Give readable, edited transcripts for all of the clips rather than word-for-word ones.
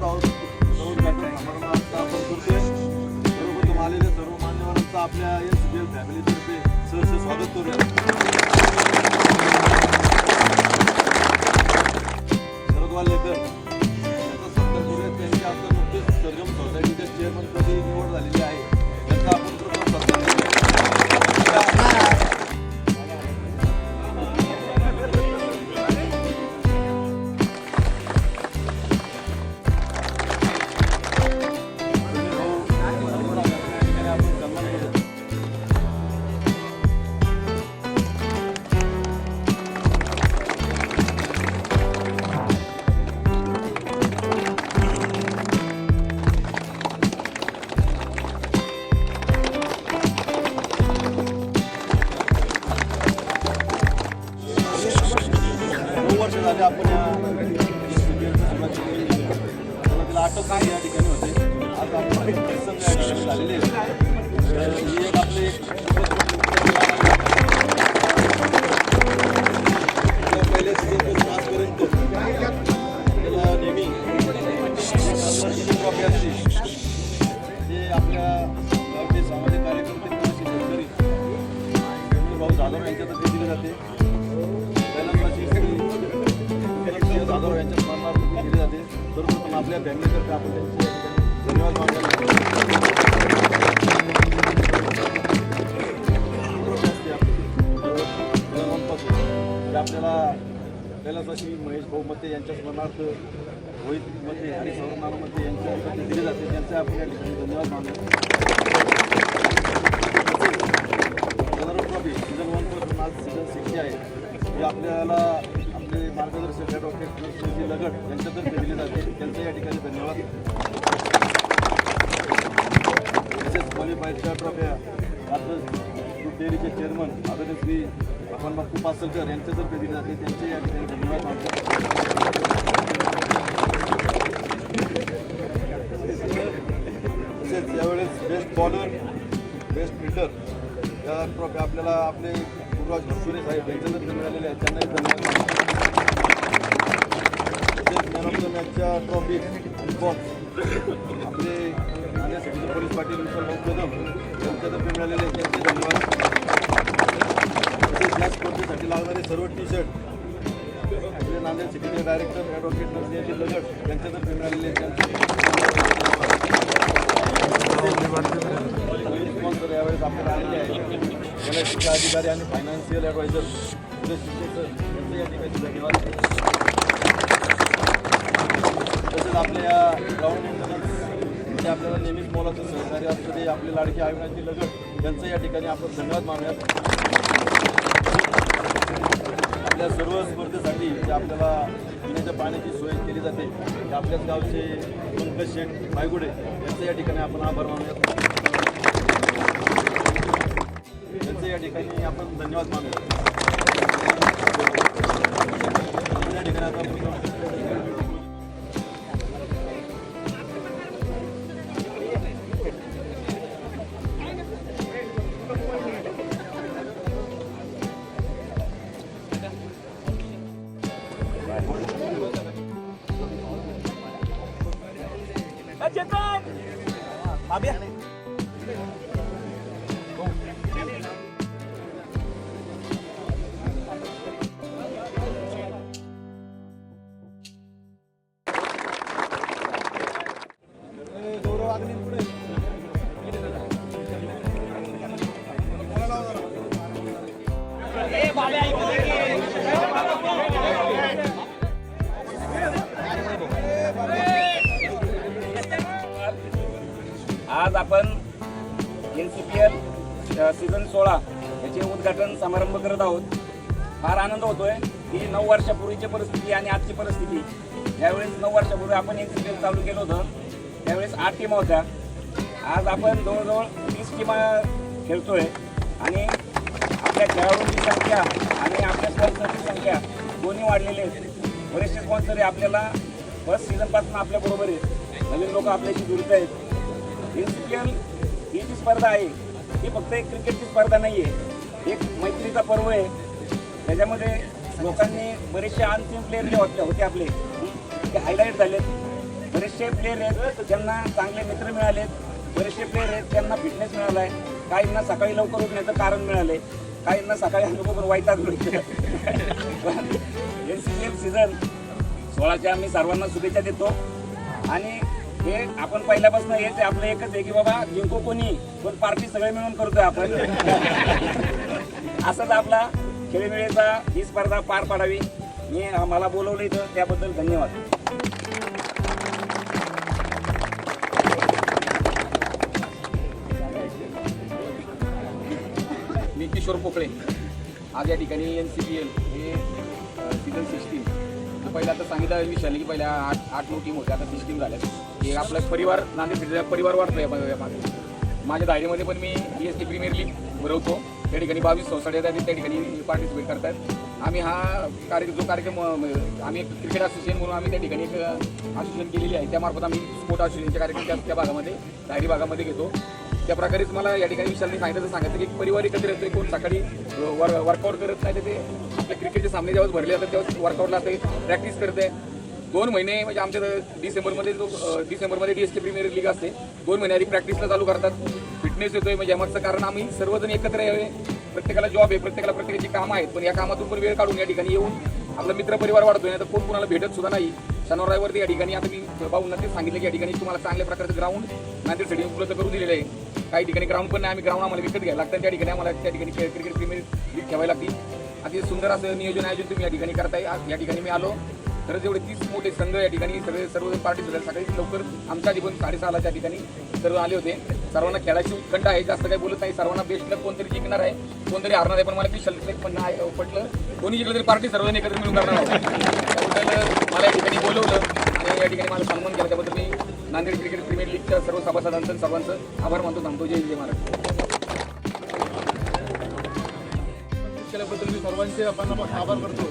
करत आहोत. उद्घाटन समारंभात आपण करतोय. सर्वप्रथम आलेल्या सर्व मान्यवरांचं आपल्या एनसीपीएल फॅमिलीतर्फे सहर्ष स्वागत करूया. शरद वाल्हेकर यांचा सत्कार करूया. त्यांची आता नुकतीच सरगम सोसायटीच्या चेअरमनपदी निवड झालेली आहे. त्यांचा आपण प्रथम सत्कार करूया. झाले आपण सुरुवातीला 8 संघ या ठिकाणी होते. आज आपण 30 संघ या ठिकाणी झालेले ही एक आपले पहिल्या सीझनपासून आजपर्यंत त्याला नेहमी ट्रॉफी असते. ते आपल्या गावचे सामाजिक कार्यकर्ते शेतकरी भाऊ जाधव यांच्यातर्फे दिले जाते. जाधव यांच्या स्मरणार्थ केले जाते. सर्वप्रथम आपल्या फॅमिलीतर्फे आपण त्यांचे धन्यवाद मानले. आपल्याला कैलासवासी महेश भाऊ मते यांच्या स्मरणार्थ रोहित मते आणि सौरभ नाना मते यांच्याकडे दिले जाते. त्यांचे आपण या ठिकाणी धन्यवाद मानले. जनरल ट्रॉफी सीझन 1 पासून आज सीझन 6 आहे. हे आपल्याला आपले मार्गदर्शक ॲडव्होकेट नरसिंहजी लगड यांच्यातर्फे दिले जाते. त्यांचे या ठिकाणी धन्यवाद. तसेच क्वालिफायरच्या ट्रॉफ्या आता दूध डेअरीचे चेअरमन आदरणीय श्री भगवान बापू पासलकर यांच्यातर्फे दिले जाते. त्यांचे या ठिकाणी धन्यवाद मानतो. तसेच यावेळेस बेस्ट बॉलर बेस्ट फिल्डर या ट्रॉफ्या आपल्याला आपले गुरुराज सुरे साहेब यांच्यातर्फे मिळालेले आहेत. त्यांनाही धन्यवाद. मॅन ऑफ द मॅचच्या ट्रॉफी बॉक्स आपले नाण्यासाठी पोलीस पाटील विशाल कदम यांच्यातर्फे मिळालेले आहेत. त्यांचे धन्यवाद. तसेच या स्पर्धेसाठी लागणारे सर्व टी-शर्ट आपले नांदेड सिटीचे डायरेक्टर ॲडव्होकेट नरसिंहजी लगड यांच्यातर्फे मिळालेले आहेत. स्पॉन्सर यावेळेस आपल्याला आलेले आहे. एलआयसीचे अधिकारी आणि फायनान्शियल ॲडवायझर यांचे या ठिकाणी धन्यवाद. तसेच आपल्या या ग्राउंड मेंटेनन्स आपल्याला नेहमीच मोलाचं सहकार्य असतं ते आपले लाडके अविनाशजी लगड यांचं या ठिकाणी आपण धन्यवाद मानूयात. आपल्या सर्व स्पर्धेसाठी जे आपल्याला पिण्याच्या पाण्याची सोय केली जाते ते आपल्याच गावचे पंकज शेठ मायगुडे यांचं या ठिकाणी आपण आभार मानूयात. यांचं या ठिकाणी आपण धन्यवाद मानूयात. या ठिकाणी आता आज आपण एनसीपीएल सीझन 16 याचे उद्घाटन समारंभ करत आहोत. फार आनंद होतोय की 9 वर्षापूर्वीची परिस्थिती आणि आजची परिस्थिती. यावेळेस 9 वर्षापूर्वी आपण एनसीपीएल चालू केलं होतं त्यावेळेस 8 टीमा होत्या. आज आपण जवळजवळ 30 टीमा खेळतोय आणि आपल्या खेळाडूंची संख्या आणि आपल्या स्पॉन्सरची संख्या दोन्ही वाढलेले आहेत. बरेचसे स्पॉन्सर आपल्याला फर्स्ट सीझनपासून आपल्याबरोबर आहेत. नवीन लोक आपल्याशी जुळत आहेत. एनसीपीएल ही जी स्पर्धा आहे ही फक्त एक क्रिकेटची स्पर्धा नाही आहे, एक मैत्रीचा पर्व आहे. त्याच्यामध्ये लोकांनी बरेचसे अनसीन प्लेयर जे होते आपले ते हायलाईट झालेत. बरेचसे प्लेयर आहेत ज्यांना चांगले मित्र मिळालेत, बरेचसे प्लेयर आहेत ज्यांना फिटनेस मिळाला आहे, काहींना सकाळी लवकर उठण्याचं कारण मिळालंय, काहींना सकाळी अंगोबरोबर वैताग NCPL सीझन 16च्या मी सर्वांना शुभेच्छा देतो. आणि हे आपण पहिल्यापासून हेच आहे, आपलं एकच आहे की बाबा जिंको कोणी पण पार्टी सगळे मिळून करतोय आपण. असंच आपला खेळीमेळीचा ही स्पर्धा पार पाडावी. मी मला बोलवलं इथं त्याबद्दल धन्यवाद. मी किशोर पोकळे. आज या ठिकाणी NCPL हे सीझन 16 पहिला आता सांगितलं विषयाने की पहिल्या 8-9 टीम होत्या, आता 30 टीम झाल्या. हे आपला परिवार नांदेड परिवार वाढतो या मागे. माझ्या दायरीमध्ये पण मी DST प्रीमियर लीग भरवतो. त्या ठिकाणी 22 सोसायटी आहेत, त्या ठिकाणी पार्टिसिपेट करतात. आम्ही हा कार्यक्रम आम्ही एक क्रिकेट असोसिएशन म्हणून आम्ही त्या ठिकाणी एक असोसिएशन केलेली आहे. त्यामार्फत आम्ही स्पोर्ट असोसिएशनचे कार्यक्रम त्या भागामध्ये दायरी भागामध्ये घेतो. त्या प्रकारेच मला या ठिकाणी विशालने सांगितलं की परिवार एकत्र येतो. कोण सकाळी वर्कआउट करत नाही, तर ते आपल्या क्रिकेटचे सामने जेव्हा भरले जातात तेव्हा वर्कआउटला ते प्रॅक्टिस करते. 2 महिने म्हणजे आमच्या डिसेंबरमध्ये DST प्रीमियर लीग असते. 2 महिने आधी प्रॅक्टिसला चालू करतात. फिटनेस येतोय म्हणजे यामागचं कारण आम्ही सर्वजण एकत्र यावे. प्रत्येकाला जॉब आहे, प्रत्येकाला प्रत्येकाची कामं आहेत, पण या कामातून पण वेळ काढून या ठिकाणी येऊन आपला मित्र परिवार वाढतोय. नाही तर कोण कुणाला भेटत सुद्धा नाही. शनिवार रविवारती या ठिकाणी आता मी भाऊंना ते सांगितलं की या ठिकाणी तुम्हाला चांगल्या प्रकारचं ग्राउंड नांदेड सिटी उपलब्ध करून दिलेलं आहे. काही ठिकाणी ग्राउंड पण नाही, आम्ही ग्राउंड आम्हाला विकत घ्यायला लागतं. त्या ठिकाणी आम्हाला त्या ठिकाणी क्रिकेट प्रीमियर लीग ठेवायला लागतील. अति सुंदर असं नियोजन आयोजन तुम्ही या ठिकाणी करताय. या ठिकाणी मी आलो खरंच एवढे 30 मोठे संघ या ठिकाणी सर्व पार्टिसिपेट सकाळी लवकर आमच्या आधी पण 6:30ला त्या ठिकाणी सर्व आले होते. सर्वांना खेळाची उत्कंठ आहे, जास्त काही बोलत नाही. सर्वांना बेस्ट लक, कोणतरी जिंकणार आहे, कोणतरी हारणार आहे, पण मला की शल्क पण पटलं. कोणी जिंकलं तरी पार्टी सर्वांनी एकत्र मिळून करणार आहे. त्याबद्दल मला या ठिकाणी बोलवलं आणि या ठिकाणी मला सन्मान केला. त्याबद्दल मी नांदेड क्रिकेट प्रीमियर लीगच्या सर्व सभासदांचं सर्वांचं आभार मानतो. थांबतो. जय जय महाराज. केल्याबद्दल मी सर्वांचे आपण आभार करतो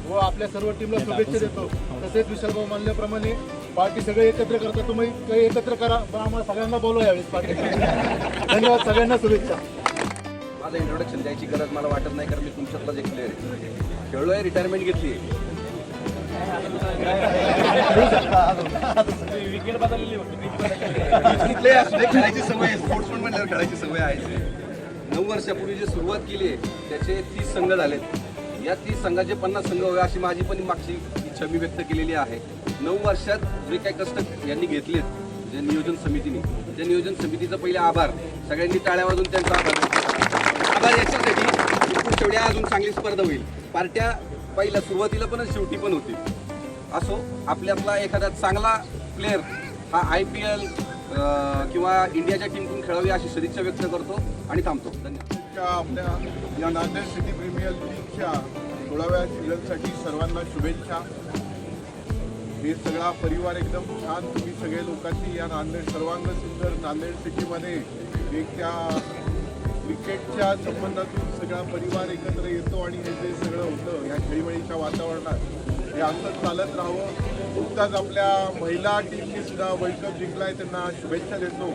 व आपल्या सर्व टीमला शुभेच्छा देतो. तसेच विशालभाऊ म्हणल्याप्रमाणे पार्टी सगळे एकत्र करता, तुम्ही काही एकत्र करा, पण आम्हाला सगळ्यांना बोलवा यावेळेस पार्टी. धन्यवाद, सगळ्यांना शुभेच्छा. माझं इंट्रोडक्शन द्यायची गरज मला वाटत नाही, कारण मी तुमच्यातलाच एक प्लेअर आहे. खेळलो आहे, रिटायरमेंट घेतली. खेळायची सवय, स्पोर्ट्समन म्हणल्यावर खेळायची सवय आहे. 9 वर्षापूर्वी जी सुरुवात केली आहे त्याचे 30 संघ झालेत. या 30 संघाचे 50 संघ व्हावे अशी माझी पण मागची इच्छा मी व्यक्त केलेली आहे. 9 वर्षात जे काही कष्ट यांनी घेतलेत, जे नियोजन समितीने, त्या नियोजन समितीचा पहिले आभार. सगळ्यांनी टाळ्या वाजून त्यांचा आभार याच्यासाठी पुढच्या वेळी अजून चांगली स्पर्धा होईल. पार्ट्या पहिल्या सुरुवातीला पण शेवटी पण होती. असो, आपल्यातला एखादा चांगला प्लेअर हा IPL किंवा इंडियाच्या टीमकडून खेळावी अशी सदिच्छा व्यक्त करतो आणि थांबतो. धन्यवाद. आपल्या या नांदेड सिटी प्रीमियर लीगच्या 16व्या सीझनसाठी सर्वांना शुभेच्छा. हे सगळा परिवार एकदम छान, तुम्ही सगळे लोकांनी या नांदेड सर्वांग सुंदर नांदेड सिटीमध्ये एक त्या क्रिकेटच्या संबंधातून सगळा परिवार एकत्र येतो आणि हे जे सगळं होतं या खेळीमेळीच्या वातावरणात हे असंच चालत राहावं. नुकताच आपल्या महिला टीमने सुद्धा वर्ल्ड कप जिंकलाय, त्यांना शुभेच्छा देतो.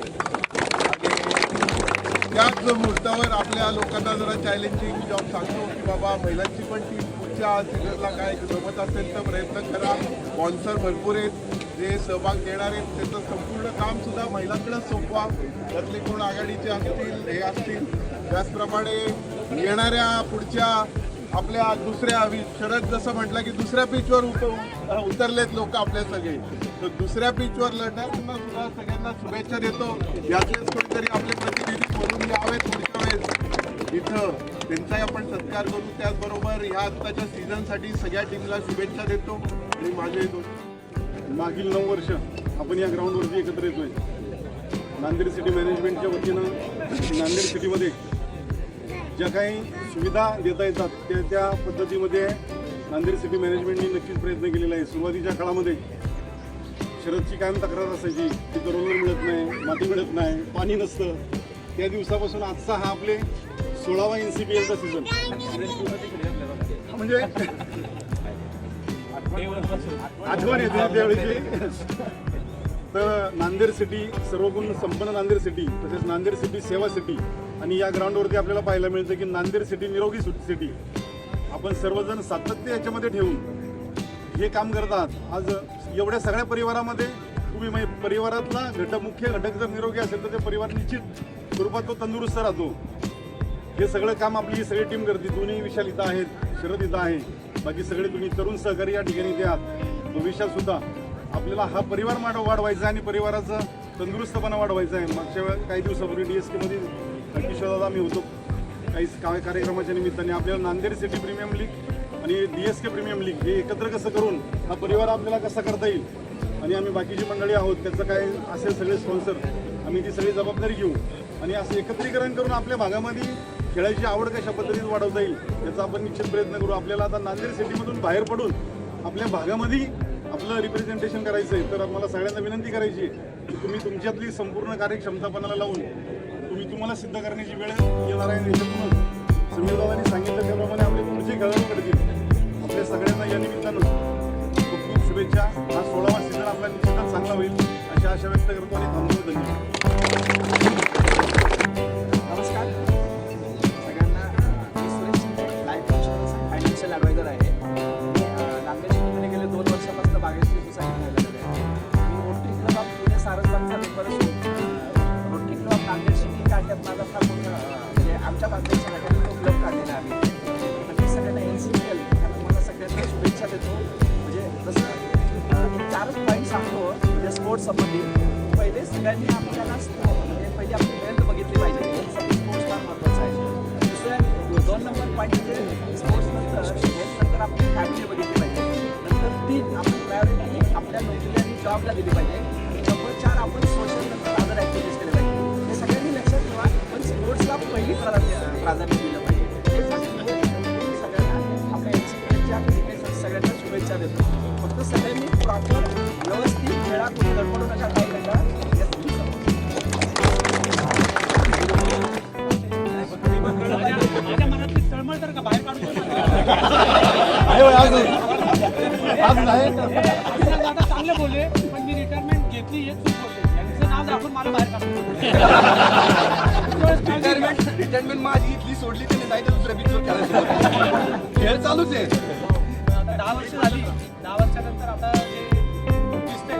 त्याच मुहूर्तावर आपल्या लोकांना जरा चॅलेंजिंग जॉब सांगतो की बाबा महिलांची पण टीम पुढच्या सीझनला काय जमत असेल तर प्रयत्न करा. स्पॉन्सर भरपूर आहेत जे सहभाग घेणार आहेत, त्याचं संपूर्ण कामसुद्धा महिलांकडेच सोपवा. त्यातले कोण आघाडीचे असतील हे असतील. त्याचप्रमाणे येणाऱ्या पुढच्या आपल्या दुसऱ्या शरद जसं म्हटलं की दुसऱ्या पिचवर उतरलेत लोक आपले सगळे, तर दुसऱ्या पिचवर लढणाऱ्यांना सुद्धा सगळ्यांना शुभेच्छा देतो. यातलेच कोणीतरी आपले प्रतिनिधी म्हणून यावेत पुढच्या वेळेस इथं, त्यांचाही आपण सत्कार करू. त्याचबरोबर ह्या आत्ताच्या सीझनसाठी सगळ्या टीमला शुभेच्छा देतो. आणि माझे मागील 9 वर्ष आपण या ग्राउंडवरती एकत्र येतोय. नांदेड सिटी मॅनेजमेंटच्या वतीनं नांदेड सिटीमध्ये ज्या काही सुविधा देता येतात त्या पद्धतीमध्ये नांदेड सिटी मॅनेजमेंटने नक्कीच प्रयत्न केलेला आहे. सुरुवातीच्या काळामध्ये शरदची कायम तक्रार असायची की रोलर मिळत नाही, माती मिळत नाही, पाणी नसतं. त्या दिवसापासून आजचा हा आपले 16वा NCPLचा सीझन म्हणजे आठवण येते त्यावेळेची. तर नांदेड सिटी सर्वगुण संपन्न नांदेड सिटी, तसेच नांदेड सिटी सेवा सिटी, आणि या ग्राउंडवरती आपल्याला पाहायला मिळतं की नांदेड सिटी निरोगी सिटी. आपण सर्वजण सातत्य याच्यामध्ये ठेवून हे काम करतात. आज एवढ्या सगळ्या परिवारामध्ये तुम्ही म्हणजे परिवारातला मुख्य घटक जर निरोगी असेल तर ते परिवार निश्चित स्वरूपात तो तंदुरुस्त राहतो. हे सगळं काम आपली ही सगळी टीम करते. दोन्ही विशाल इथं आहेत, शरद इथं आहे, बाकी सगळे तुम्ही तरुण सहकारी या ठिकाणी इथे आहात. भविष्यात सुद्धा आपल्याला हा परिवार वाढवायचा आणि परिवाराचा तंदुरुस्तपणा वाढवायचा आहे. मागच्या काही दिवसापूर्वी DSK मध्ये किशोरदादा आम्ही होतो काही कार्यक्रमाच्या निमित्ताने. आपल्याला नांदेड सिटी प्रीमियम लीग आणि DSK प्रीमियम लीग हे एकत्र कसं करून हा परिवार आपल्याला कसा करता येईल आणि आम्ही बाकीची मंडळी आहोत त्याचं काय असेल सगळे स्पॉन्सर आम्ही ती सगळी जबाबदारी घेऊ आणि असं एकत्रीकरण करून आपल्या भागामध्ये खेळायची आवड कशा पद्धतीने वाढवता येईल याचा आपण निश्चित प्रयत्न करू. आपल्याला आता नांदेड सिटीमधून बाहेर पडून आपल्या भागामध्ये आपलं रिप्रेझेंटेशन करायचं आहे. तर मला सगळ्यांना विनंती करायची आहे की तुम्ही तुमच्यातली संपूर्ण कार्यक्षमतापणाला लावून तुम्हाला सिद्ध करण्याची वेळ येणार आहे. याच्यातूनच समीरदादांनी सांगितलं त्याप्रमाणे आपले पुढचे खेळाडू घडतील. आपल्या सगळ्यांना या निमित्तानं खूप खूप शुभेच्छा. हा 16वा सीझन आपला निश्चितच चांगला होईल अशी आशा व्यक्त करतो आणि थांबतो. धन्यवाद. नमस्कार सगळ्यांना. मी सुरेश शिंदे, लाईफ इन्शुरन्स आणि फायनान्शियल ॲडवायझर आहे. नांदेड सिटीमध्ये गेले 2 वर्षापासून बागेश्री सोसायटी झालेलं आहे. मी रोटरी क्लब ऑफ पुणे सारसबागचा मेंबर असून rotary club of Nanded city काढण्यात माझा फार म्हणजे आमच्या बांधवांच्या सगळ्यांनी तो क्लब काढलेला आहे. आणि सगळ्यांना NCPL त्यामुळे मला सगळ्यांना शुभेच्छा देतो. म्हणजे जसं 4च पॉईंट सांगतो म्हणजे स्पोर्ट्स संबंधित. पहिले सगळ्यांनी आपल्याला म्हणजे पहिली आपली हेल्थ बघितली पाहिजे. हेल्थसाठी स्पोर्ट्स फार महत्त्वाचं आहे. दुसऱ्या 2 नंबर पॉईंट म्हणजे स्पोर्ट्स नंतर हेल्थ नंतर आपली फॅमिली बघितली पाहिजे. नंतर 3 आपण प्रायोरिटी आपल्या नोकरी आणि जॉबला दिली पाहिजे. आणि नंबर 4 आपण सोशल नंतर अदर ॲक्टिव्हिटीज केल्या पाहिजे. हे सगळ्यांनी लक्षात ठेवा. पण स्पोर्ट्सला पहिली प्राधान्य दिलं पाहिजे. हे सगळ्यांना आपल्या NCPLच्या सगळ्यांना शुभेच्छा देतो. फक्त सगळ्यांनी प्रॉपर व्यवस्थित खेळा कोणी गडबडू नका काय नका. माझ्या मनातली तळमळ तर का बाहेर काढून दादा चांगले बोलले पण मी रिटायरमेंट घेतली हे चूक बोलले. यांचं नाव दाखवून मला बाहेर काढून रिटायरमेंट माझी इथली सोडली त्याने नाही तर दुसऱ्या बीचवर खेळायचं. खेळ चालूच आहे. 10 वर्ष झाली. 10 वर्षानंतर आता जे दिसतंय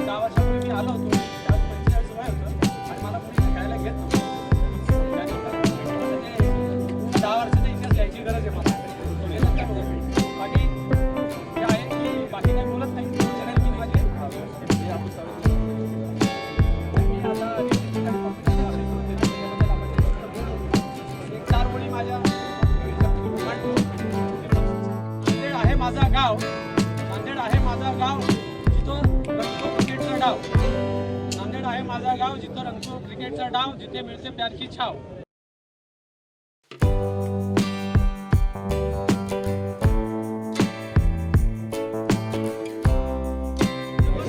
10 वर्षापूर्वी मी आलो होतो त्यात 45 वय होतं आणि मला कोणी खेळायला घेत नव्हतं. 10 वर्षाचा इतिहास घ्यायची गरज आहे मला. बाकी जे आहे की बाकी काही बोलत नाही. चॅनल मी माझे मी आता एक 4 ओळी माझ्या नांदेड आहे माझा गाव. नांदेड आहे माझा गाव जिथं रंगतो क्रिकेटचा डाव. नांदेड आहे माझा गाव जिथं रंगतो क्रिकेटचा डाव. जिथे मिळते प्यार की छाव.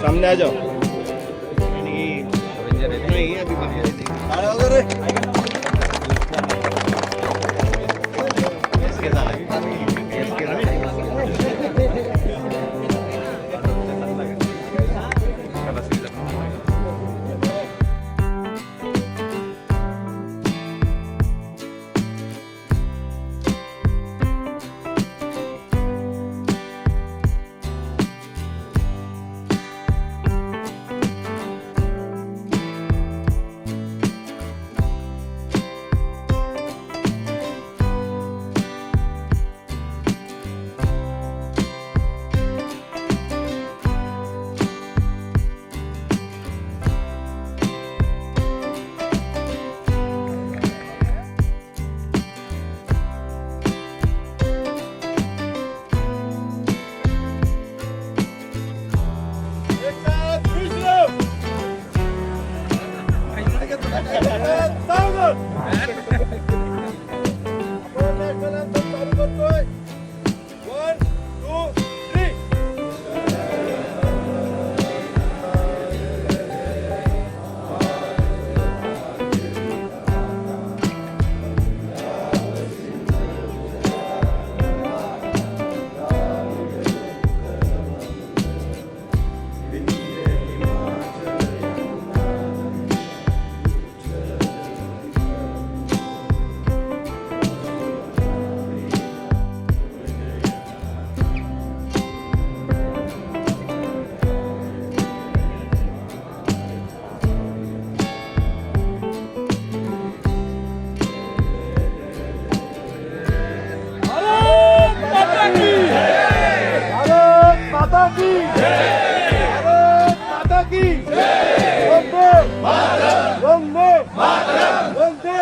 सामने आ जाओ. नहीं अभी की वंदे वंदे वंदे